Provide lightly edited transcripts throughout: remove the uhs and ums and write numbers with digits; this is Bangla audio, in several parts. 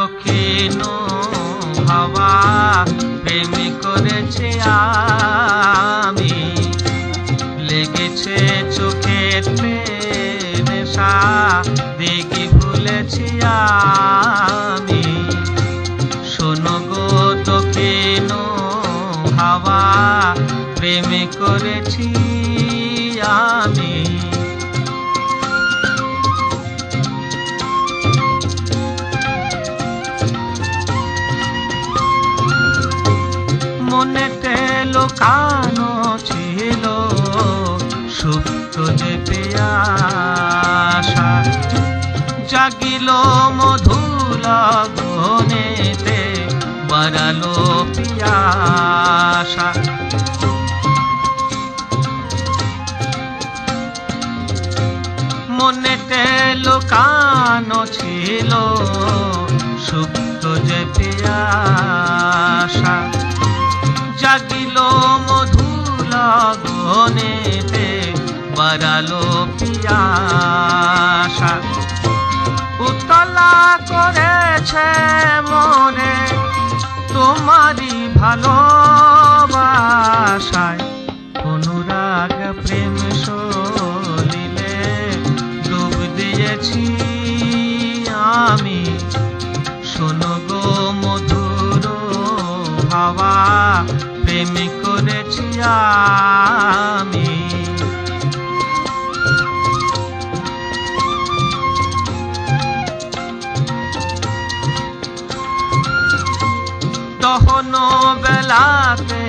দক্ষিণ হাওয়া প্রেম করেছি আমি। লেগেছে চোখেতে নেশা, দেখি ভুলেছি আমি। শোনো গো দক্ষিণ হাওয়া প্রেম করেছি আমি। মনেতে লুকানো ছিল সুপ্ত যে পিয়াসা, জাগিল মধুর লগনেতে বাড়ালো পিয়াসা। মনেতে লুকানো ছিল সুপ্ত যে পিয়াসা, জাগিল মধুর লগনেতে বাড়ালো পিয়াসা। উতলা করেছে মনে তোমারই ভালোবাসায়, অনুরাগ প্রেম সলিলে ডুব দিয়েছি আমি। শোনো গো মধুর হাওয়া প্রেম করেছি আমি। দহন বেলাতে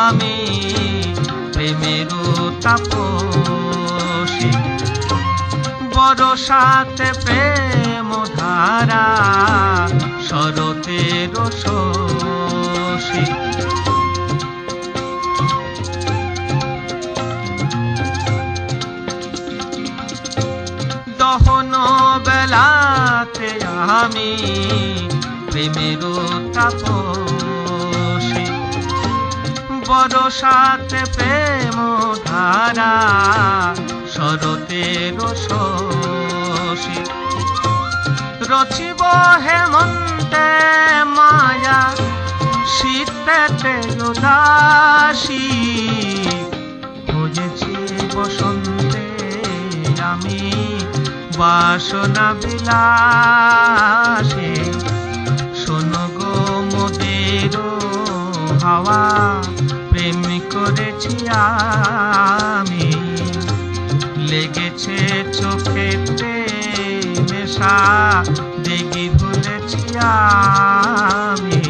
আমি প্রেমের তাপসী, বরসাতে প্রেম ধারা শরতের শশী। দহন বেলাতে আমি প্রেমের তাপসী, বরসাতে প্রেম ধারা শরতের শশী। রচিব হেমন্তে মায়া, শীতেতে উদাসী, খুঁজেছি বসন্তে আমি বাসনা বিলাসে। শোনো গো মোদের হাওয়া প্রেম করেছি আমি। লেগেছে চোখেতে নেশা, দেখি ভুলেছি আমি।